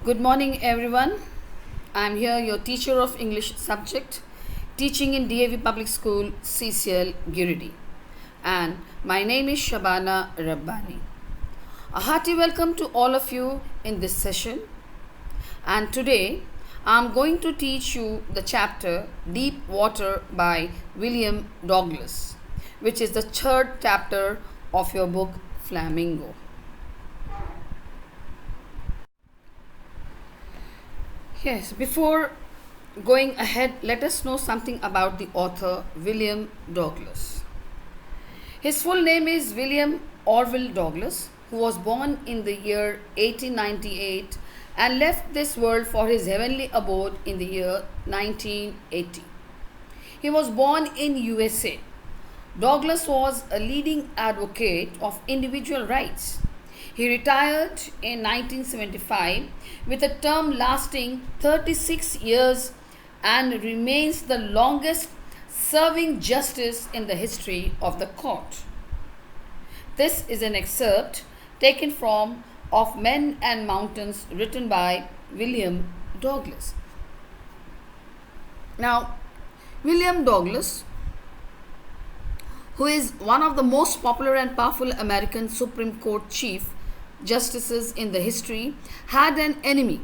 Good morning, everyone. I'm here, your teacher of English subject, teaching in DAV Public School, CCL, Giridi. And my name is Shabana Rabbani. A hearty welcome to all of you in this session. And today, I'm going to teach you the chapter Deep Water by William Douglas, which is the third chapter of your book Flamingo. Yes, before going ahead, let us know something about the author William Douglas. His full name is William Orville Douglas, who was born in the year 1898 and left this world for his heavenly abode in the year 1980. He was born in USA. Douglas was a leading advocate of individual rights. He retired in 1975 with a term lasting 36 years and remains the longest serving justice in the history of the court. This is an excerpt taken from Of Men and Mountains, written by William Douglas. Now, William Douglas, who is one of the most popular and powerful American Supreme Court Chief Justices in the history, had an enemy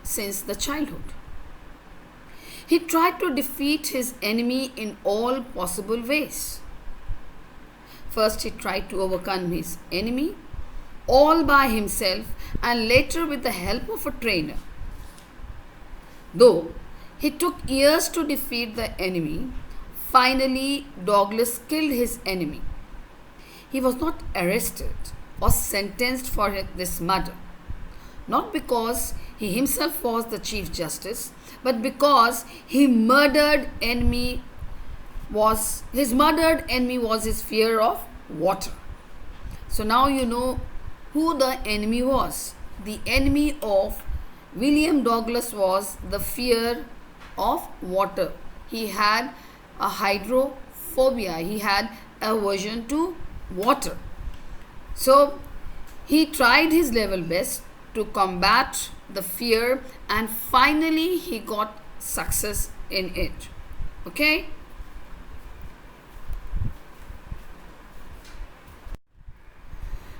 since the childhood. He tried to defeat his enemy in all possible ways. First, he tried to overcome his enemy all by himself and later with the help of a trainer. Though he took years to defeat the enemy, finally Douglas killed his enemy. He was not arrested or sentenced for this murder, not because he himself was the Chief Justice, but because his murdered enemy was his fear of water. So now you know who the enemy was. The enemy of William Douglas was the fear of water. He had a hydrophobia. He had aversion to water. So he tried his level best to combat the fear and finally he got success in it. Okay?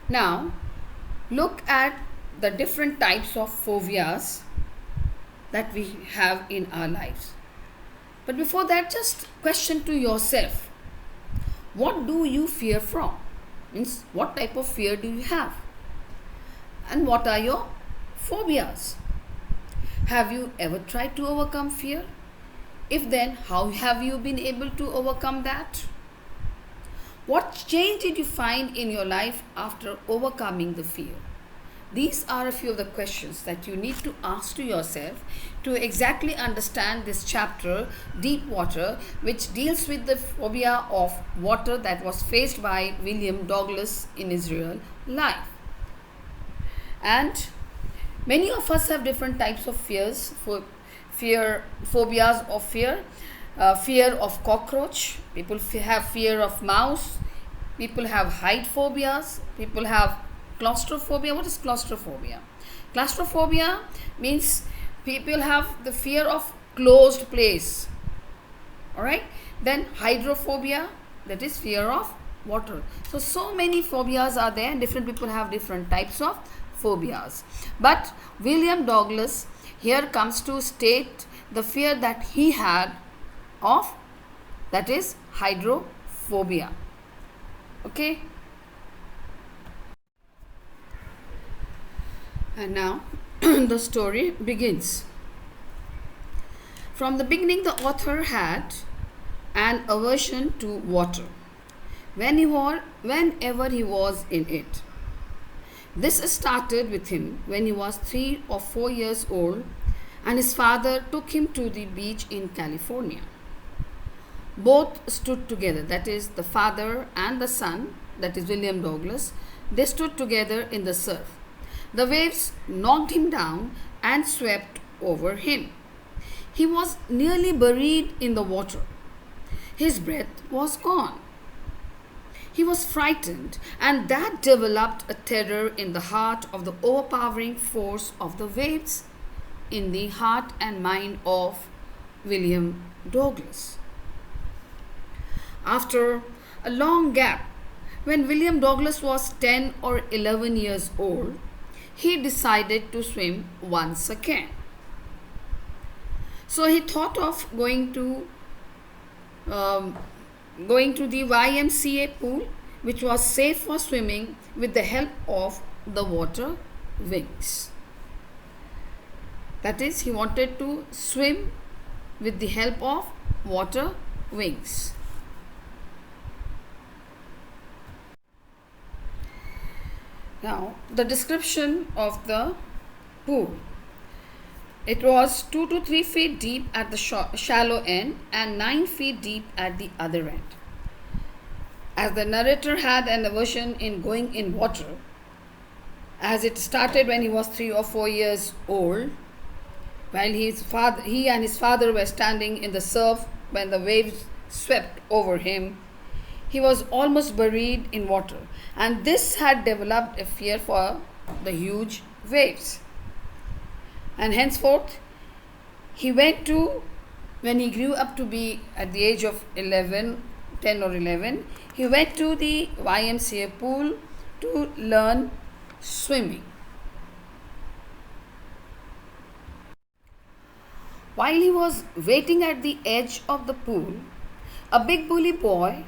Now look at the different types of phobias that we have in our lives. But before that, just question to yourself, what do you fear from? Means, what type of fear do you have? And what are your phobias? Have you ever tried to overcome fear? If then, how have you been able to overcome that? What change did you find in your life after overcoming the fear? These are a few of the questions that you need to ask to yourself to exactly understand this chapter, Deep Water, which deals with the phobia of water that was faced by William Douglas in his real life. And many of us have different types of fears, phobias of fear. Fear of cockroach, people have fear of mouse, people have height phobias, people have claustrophobia. What is claustrophobia? Claustrophobia means people have the fear of closed place. Alright? Then hydrophobia, that is fear of water. So many phobias are there and different people have different types of phobias. But William Douglas here comes to state the fear that he had of, that is hydrophobia. Okay? And now the story begins. From the beginning, the author had an aversion to water whenever he was in it. This started with him when he was 3 or 4 years old and his father took him to the beach in California. Both stood together, that is, the father and the son, that is William Douglas, they stood together in the surf. The waves knocked him down and swept over him. He was nearly buried in the water. His breath was gone. He was frightened, and that developed a terror in the heart of the overpowering force of the waves in the heart and mind of William Douglas. After a long gap, when William Douglas was 10 or 11 years old, he decided to swim once again. So he thought of going to the YMCA pool, which was safe for swimming, with the help of the water wings. That is, he wanted to swim with the help of water wings. Now, the description of the pool. It was 2 to 3 feet deep at the shallow end and 9 feet deep at the other end. As the narrator had an aversion in going in water, as it started when he was 3 or 4 years old, while he and his father were standing in the surf when the waves swept over him, he was almost buried in water, and this had developed a fear for the huge waves. And henceforth, when he grew up to be at the age of 10 or 11, he went to the YMCA pool to learn swimming. While he was waiting at the edge of the pool, a big bully boy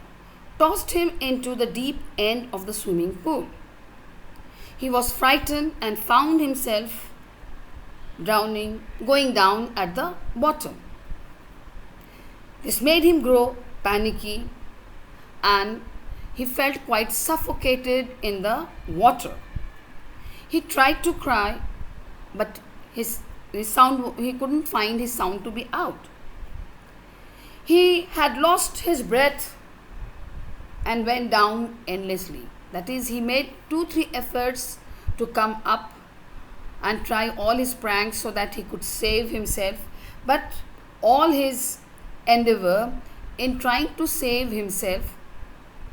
tossed him into the deep end of the swimming pool. He was frightened and found himself going down at the bottom. This made him grow panicky, and he felt quite suffocated in the water. He tried to cry, but he couldn't find his sound to be out. He had lost his breath and went down endlessly. That is, he made 2-3 efforts to come up and try all his pranks so that he could save himself, but all his endeavor in trying to save himself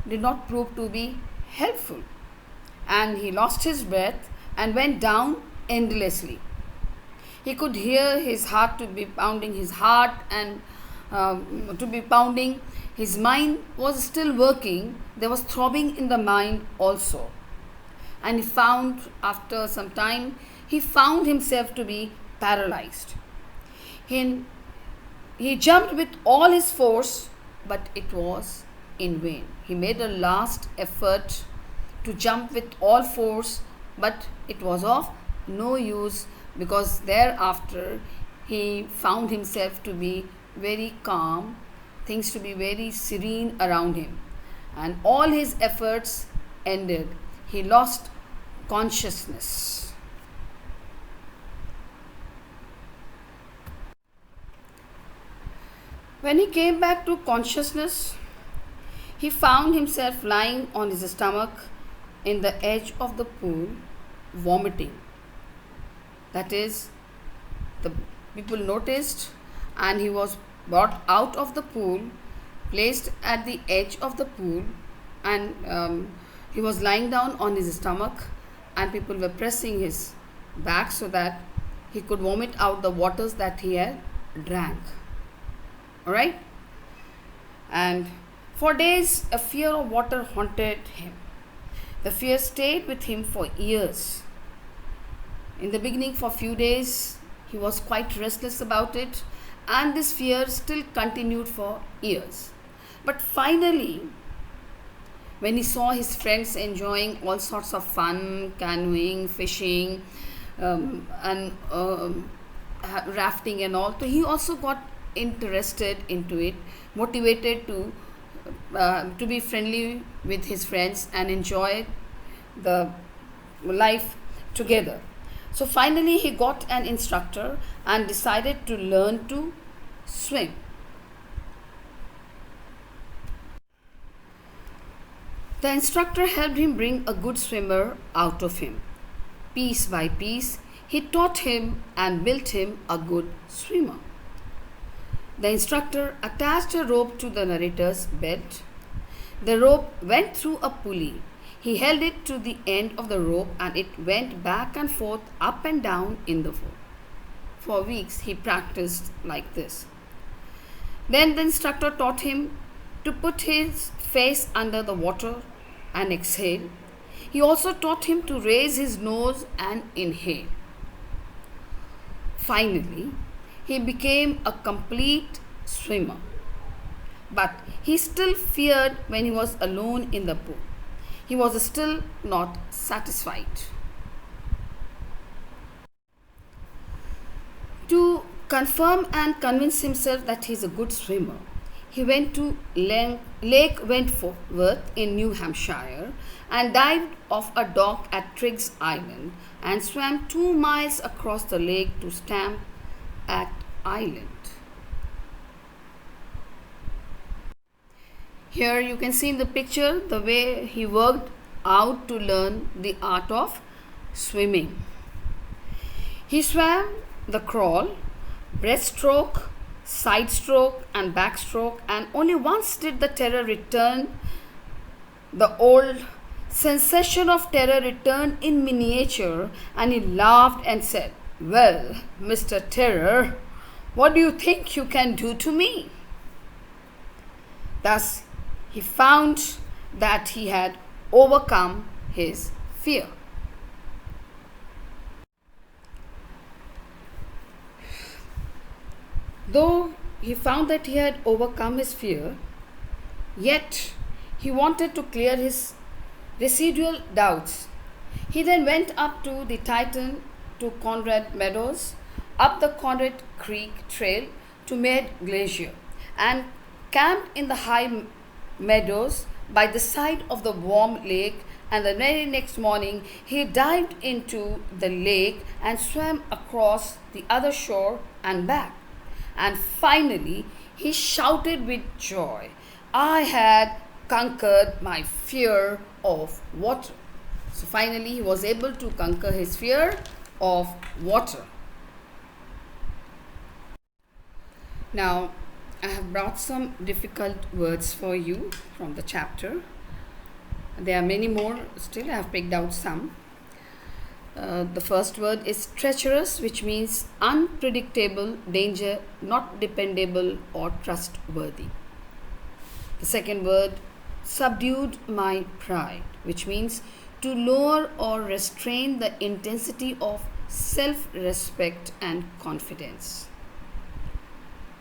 did not prove to be helpful, and he lost his breath and went down endlessly. He could hear his heart to be pounding, His mind was still working. There was throbbing in the mind also. And after some time, he found himself to be paralyzed. He jumped with all his force, but it was in vain. He made a last effort to jump with all force, but it was of no use, because thereafter he found himself to be very calm, things to be very serene around him, and all his efforts ended. He lost consciousness. When he came back to consciousness, he found himself lying on his stomach in the edge of the pool, vomiting. That is, the people noticed, and he was brought out of the pool, placed at the edge of the pool, and he was lying down on his stomach, and people were pressing his back so that he could vomit out the waters that he had drank. All right? And for days, a fear of water haunted him. The fear stayed with him for years. In the beginning, for a few days, he was quite restless about it, and this fear still continued for years. But finally, when he saw his friends enjoying all sorts of fun, canoeing, fishing, and rafting and all, so he also got interested into it, motivated to be friendly with his friends and enjoy the life together. So finally he got an instructor and decided to learn to swim. The instructor helped him bring a good swimmer out of him. Piece by piece, he taught him and built him a good swimmer. The instructor attached a rope to the narrator's belt. The rope went through a pulley. He held it to the end of the rope, and it went back and forth, up and down in the floor. For weeks he practiced like this. Then the instructor taught him to put his face under the water and exhale. He also taught him to raise his nose and inhale. Finally, he became a complete swimmer. But he still feared when he was alone in the pool. He was still not satisfied. To confirm and convince himself that he is a good swimmer, he went to Lake Wentworth in New Hampshire and dived off a dock at Triggs Island and swam 2 miles across the lake to Stamp Act Island. Here you can see in the picture the way he worked out to learn the art of swimming. He swam the crawl, breaststroke, side stroke and backstroke, and only once did the terror return. The old sensation of terror returned in miniature, and he laughed and said, "Well, Mr. Terror, what do you think you can do to me?" Thus, he found that he had overcome his fear. Though he found that he had overcome his fear, yet he wanted to clear his residual doubts. He then went up to the Titan to Conrad Meadows, up the Conrad Creek Trail to Mead Glacier, and camped in the high meadows by the side of the warm lake. And the very next morning he dived into the lake and swam across the other shore and back. And finally he shouted with joy, "I had conquered my fear of water." So finally he was able to conquer his fear of water. Now I have brought some difficult words for you from the chapter. There are many more still. I have picked out some. The first word is treacherous, which means unpredictable, danger, not dependable or trustworthy. The second word, subdued my pride, which means to lower or restrain the intensity of self-respect and confidence.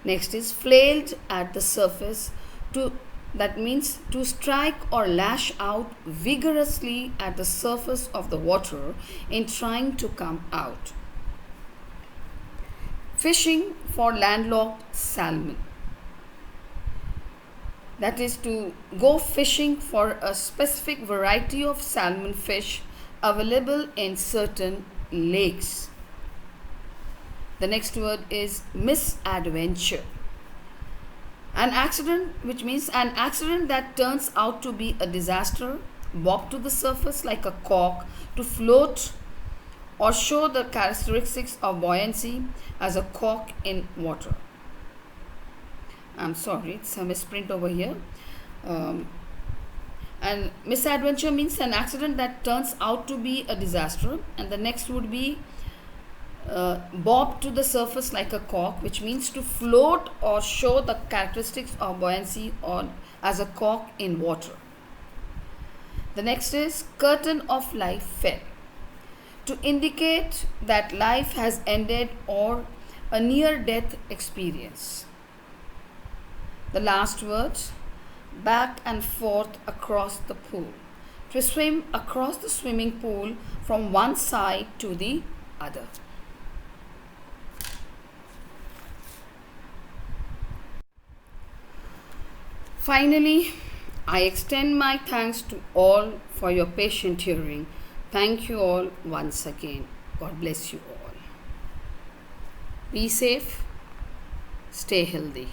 Next is flailed at the surface, that means to strike or lash out vigorously at the surface of the water in trying to come out. Fishing for landlocked salmon, that is to go fishing for a specific variety of salmon fish available in certain lakes. The next word is misadventure. An accident, which means an accident that turns out to be a disaster, bob to the surface like a cork, to float or show the characteristics of buoyancy as a cork in water. I'm sorry, it's a misprint over here. And misadventure means an accident that turns out to be a disaster. And the next would be bob to the surface like a cork, which means to float or show the characteristics of buoyancy or as a cork in water. The next is curtain of life fell, to indicate that life has ended or a near-death experience. The last word, back and forth across the pool, to swim across the swimming pool from one side to the other. Finally, I extend my thanks to all for your patient hearing. Thank you all once again. God bless you all. Be safe, stay healthy.